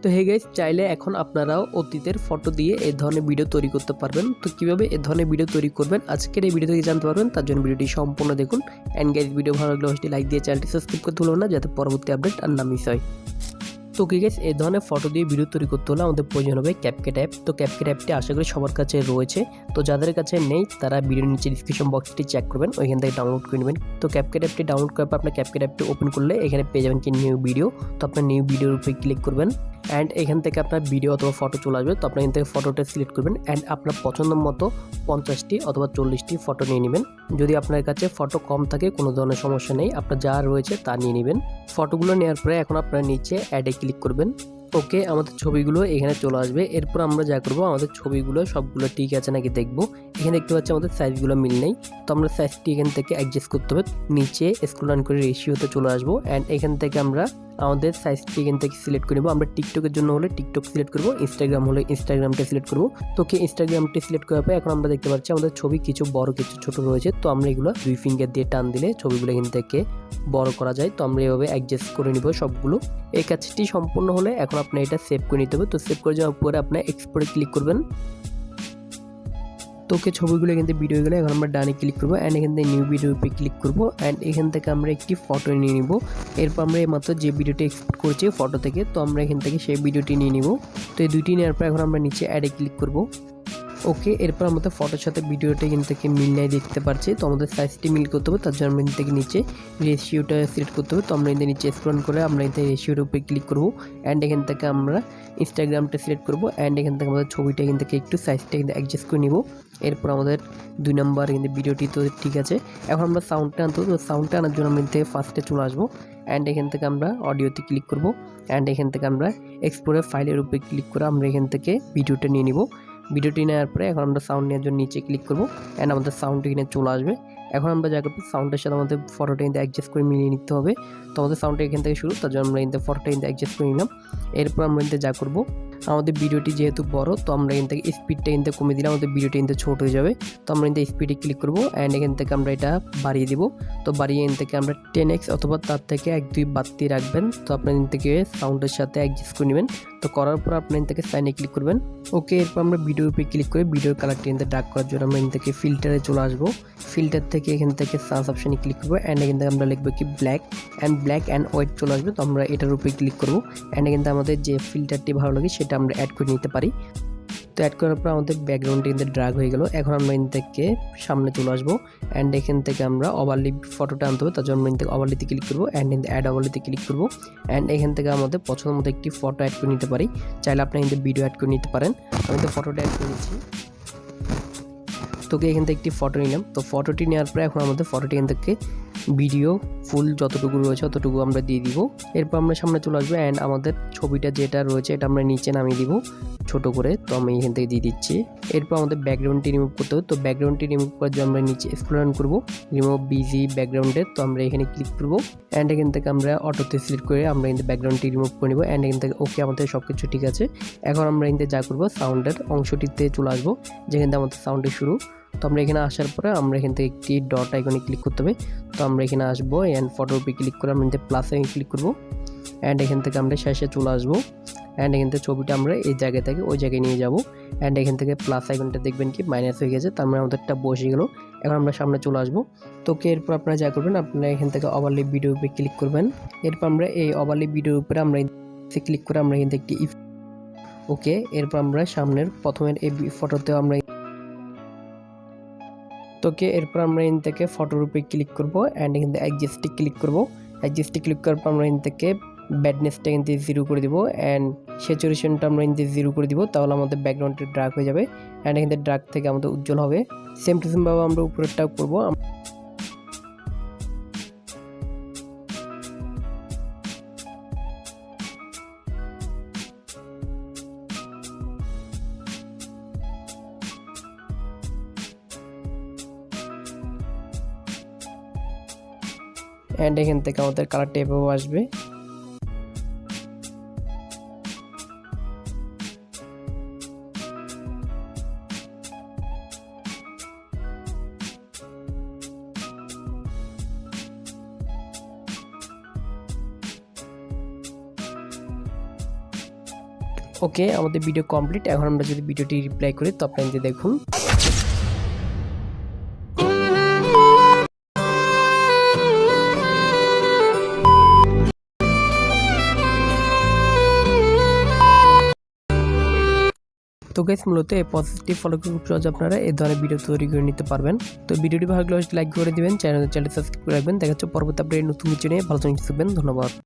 তো hey guys, চাইলে এখন আপনারাও অতীতের ফটো দিয়ে এই ধরনের ভিডিও তৈরি করতে পারবেন। তো কিভাবে এই ধরনের ভিডিও তৈরি করবেন আজকের এই ভিডিও থেকে জানতে পারবেন। তার জন্য ভিডিওটি সম্পূর্ণ দেখুন। এন্ড গাইস, ভিডিও ভালো লাগলে অবশ্যই লাইক দিয়ে চ্যানেলটি সাবস্ক্রাইব করতে ভুলবেন না, যাতে পরবর্তী আপডেট আর না মিস হয়। তো কি গাইস, এই ধরনের ফটো দিয়ে ভিডিও তৈরি করতে হলে আমাদের প্রয়োজন হবে ক্যাপকাট অ্যাপ। তো ক্যাপকাট অ্যাপটি আশা করি সবার কাছে রয়েছে। তো যাদের কাছে নেই তারা ভিডিওর নিচে ডিসক্রিপশন বক্সটি চেক করবেন, ওইখান থেকে ডাউনলোড করে নেবেন। তো ক্যাপকাট অ্যাপটি ডাউনলোড করার পর আপনার ক্যাপকাট অ্যাপটি ওপেন করলে এখানে পেয়ে যাবেন কি নিউ ভিডিও। তো আপনার নিউ ভিডিওর উপরে ক্লিক করবেন অ্যান্ড এখান থেকে আপনার ভিডিও অথবা ফটো চলে আসবে। তো আপনি এখান থেকে ফটোটা সিলেক্ট করবেন অ্যান্ড আপনার পছন্দ মতো 50টি অথবা 40টি ফটো নিয়ে নেবেন। যদি আপনার কাছে ফটো কম থাকে কোনো ধরনের সমস্যা নেই, আপনার যা রয়েছে তা নিয়ে নেবেন। ফটোগুলো নেওয়ার পরে এখন আপনার নিচে অ্যাডে ক্লিক করবেন। ওকে, আমাদের ছবিগুলো এখানে চলে আসবে। এরপর আমরা যা করবো, আমাদের ছবিগুলো সবগুলো ঠিক আছে নাকি দেখবো। এখানে দেখতে পাচ্ছি আমাদের সাইজগুলো মিল নেই, তো আমরা সাইজটি এখান থেকে অ্যাডজাস্ট করতে হবে। নিচে স্ক্রল ডাউন করে রেশিওতে চলে আসবো অ্যান্ড এখান থেকে আমরা আমাদের সাইজটি এখান থেকে সিলেক্ট করে নেবো। আমরা টিকটকের জন্য হলে টিকটক সিলেক্ট করবো, ইনস্টাগ্রাম হলে ইনস্টাগ্রামটা সিলেক্ট করবো। তো ইনস্টাগ্রামটি সিলেক্ট করার পর এখন আমরা দেখতে পাচ্ছি আমাদের ছবি কিছু বড় কিছু ছোট রয়েছে। তো আমরা এগুলো 2 ফিঙ্গার দিয়ে টান দিলে ছবিগুলো এখান থেকে বড় করা যায়। তো আমরা এভাবে অ্যাডজাস্ট করে নিব সবগুলো। এই কাজটি সম্পূর্ণ হলে এখন আপনার এটা সেভ করে নিতে হবে। তো সেভ করে যাওয়ার পরে আপনার এক্সপোর্টে ক্লিক করবেন। তো ছবিগুলো এখান থেকে ভিডিওগুলো এখন আমরা ডানে ক্লিক করবো অ্যান্ড এখান থেকে নিউ ভিডিও উপরে ক্লিক করবো অ্যান্ড এখান থেকে আমরা একটি ফটো নিয়ে নিব। এরপর আমরা এইমাত্র যে ভিডিওটি এক্সপোর্ট করেছি ফটো থেকে, তো আমরা এখান থেকে সেই ভিডিওটি নিয়ে নিব। তো এই দুইটি নেওয়ার পর এখন আমরা নিচে অ্যাডে ক্লিক করবো। ওকে, এরপর আমাদের ফটোর সাথে ভিডিওটা এখান থেকে মিল নাই দেখতে পাচ্ছি। তো আমাদের সাইজটি মিল করতে হবে, তার জন্য আমরা এখান থেকে নিচে রেশিওটা সিলেক্ট করতে হবে। তো আমরা এখান থেকে নিচে স্ক্রল করে আমরা এখান থেকে রেশিওর উপরে ক্লিক করবো অ্যান্ড এখান থেকে আমরা ইনস্টাগ্রামটা সিলেক্ট করবো অ্যান্ড এখান থেকে আমাদের ছবিটা এখান থেকে একটু সাইজটা কিন্তু অ্যাডজাস্ট করে নিব। এরপর আমাদের 2 নম্বর কিন্তু ভিডিওটি তো ঠিক আছে। এখন আমরা সাউন্ডটা আনতে হবে। তো সাউন্ডটা আনার জন্য আমরা এখান থেকে ফার্স্টে চলে আসবো অ্যান্ড এখান থেকে আমরা অডিওতে ক্লিক করবো অ্যান্ড এখান থেকে আমরা এক্সপোর্টের ফাইলের উপরে ক্লিক করে আমরা এখান থেকে ভিডিওটা নিয়ে নিব। ভিডিওটি নেওয়ার পরে এখন আমরা সাউন্ড নেওয়ার জন্য নিচে ক্লিক করবো অ্যান্ড আমাদের সাউন্ডটি এখানে চলে আসবে। এখন আমরা যা করবো, সাউন্ডের সাথে আমাদের ফটোটা কিন্তু অ্যাডজাস্ট করে মিলিয়ে নিতে হবে। তো আমাদের সাউন্ডটা এখান থেকে শুরু, তার জন্য আমরা কিন্তু ফটোটা কিন্তু অ্যাডজাস্ট করে নিলাম। এরপর আমরা কিন্তু যা করবো, আমাদের ভিডিওটি যেহেতু বড়, তো আমরা এখান থেকে স্পিডটা কিন্তু কমিয়ে দিলে আমাদের ভিডিওটি কিন্তু ছোট হয়ে যাবে। তো আমরা কিন্তু স্পিডে ক্লিক করবো অ্যান্ড এখান থেকে আমরা এটা বাড়িয়ে দিব। তো বাড়িয়ে এখান থেকে আমরা 10x অথবা তার থেকে 1-2 বাড়তি রাখবেন। তো আপনার এখান থেকে সাউন্ডের সাথে অ্যাডজাস্ট করে নেবেন। তো করার পর আপনি এখান থেকে সাইনে ক্লিক করবেন। ওকে, এরপর আমরা ভিডিওর উপরে ক্লিক করে ভিডিওর কালারটি এখান থেকে ডার্ক করার জন্য আমরা এখান থেকে ফিল্টারে চলে আসবো। ফিল্টার থেকে এখান থেকে সান্স অপশানে ক্লিক করবো অ্যান্ড এখান থেকে আমরা লিখবো কি ব্ল্যাক অ্যান্ড হোয়াইট চলে আসবে। তো আমরা এটার উপরে ক্লিক করবো অ্যান্ড এখান থেকে আমাদের যে ফিল্টারটি ভালো লাগে সেটা আমরা অ্যাড করে নিতে পারি। তো অ্যাড করার পর আমাদের ব্যাকগ্রাউন্ডটি কিন্তু ড্রাগ হয়ে গেল। এখন আমরা এখান থেকে সামনে চলে আসবো অ্যান্ড এখান থেকে আমরা ওভারলি ফটোটা আনতে হবে, তার জন্য আমরা এখান থেকে ওভারলিতে ক্লিক করবো অ্যান্ড অ্যাড ওভারলিতে ক্লিক করবো অ্যান্ড এখান থেকে আমাদের পছন্দ মতো একটি ফটো অ্যাড করে নিতে পারি। চাইলে আপনি এখান থেকে ভিডিও অ্যাড করে নিতে পারেন। আমি তো ফটোটা অ্যাড করে নিচ্ছি। তোকে এখান থেকে একটি ফটো নিলাম। তো ফটোটি নেওয়ার পরে এখন আমাদের ফটোটি এখান থেকে ভিডিও ফুল যতটুকু রয়েছে ততটুকু আমরা দিয়ে দিব। এরপর আমরা সামনে চলে আসবো অ্যান্ড আমাদের ছবিটা যেটা রয়েছে এটা আমরা নিচে নামিয়ে দিব ছোট করে। তো আমি এখান থেকে দিয়ে দিচ্ছি। এরপর আমাদের ব্যাকগ্রাউন্ডটি রিমুভ করতে হবে। তো ব্যাকগ্রাউন্ডটি রিমুভ করার জন্য আমরা নিচে স্ক্রল ডাউন করবো, রিমুভ বিজি ব্যাকগ্রাউন্ডের। তো আমরা এখানে ক্লিক করবো অ্যান্ড এখান থেকে আমরা অটোতে সিলেক্ট করে আমরা কিন্তু ব্যাকগ্রাউন্ডটি রিমুভ করে নেবো অ্যান্ড এখান থেকে ওকে, আমাদের সব কিছু ঠিক আছে। এখন আমরা এখান থেকে যা করবো, সাউন্ডের অংশটিতে চলে আসবো যেখান থেকে আমাদের সাউন্ডের শুরু। তো আমরা এখানে আসার পরে আমরা এখান থেকে একটি ডট আইকনে ক্লিক করতে হবে। তো আমরা এখানে আসবো অ্যান্ড ফটোর উপরে ক্লিক করে আমরা এখান প্লাস আইকনে ক্লিক করবো অ্যান্ড এখান থেকে আমরা শেষে চলে আসবো অ্যান্ড এখান থেকে ছবিটা আমরা এই জায়গা থেকে ওই জায়গায় নিয়ে যাবো অ্যান্ড এখান থেকে প্লাস আইকনটা দেখবেন কি মাইনাস হয়ে গেছে, তার মানে আমাদেরটা বসে গেল। এখন আমরা সামনে চলে আসবো। তো এরপর আপনারা যা করবেন, আপনারা এখান থেকে ওভারলি ভিডিওর উপরে ক্লিক করবেন। এরপর আমরা এই ওভারলি ভিডিওর উপরে আমরা ক্লিক করে আমরা এখান থেকে একটি ওকে, এরপর আমরা সামনের প্রথমের এই ফটোতে আমরা এরপর আমরা এখান থেকে ফটোর উপরে ক্লিক করবো অ্যান্ড এখান থেকে অ্যাডজাস্টে ক্লিক করবো। অ্যাডজাস্টে ক্লিক করার পর আমরা এখান থেকে ব্যাডনেসটা এখান থেকে 0 করে দিব অ্যান্ড স্যাচুরেশনটা আমরা এখান থেকে 0 করে দিব, তাহলে আমাদের ব্যাকগ্রাউন্ডটা ডার্ক হয়ে যাবে অ্যান্ড এখান থেকে ডার্ক থেকে আমাদের উজ্জ্বল হবে। সেম টু সেম ভাবে আমরা উপরেরটাও করবো। অ্যান্ড এখান থেকে আমাদের কালারটা এভাবে আসবে। ওকে, আমাদের ভিডিও কমপ্লিট। এখন আমরা যদি ভিডিওটি রিপ্লাই করি তো আপনারা যে দেখুন তো গাইস মূলত এই প্রসেসটি ফলো করে খুব সহজে আপনারা এই ধরনের ভিডিও তৈরি করে নিতে পারবেন। তো ভিডিওটি ভালো লাগলে লাইক করে দিবেন, চ্যানেলটি সাবস্ক্রাইব করে রাখবেন। দেখা হচ্ছে পরবর্তী আপডেট নতুন কিছু নিয়ে। ভালো থাকবেন, ধন্যবাদ।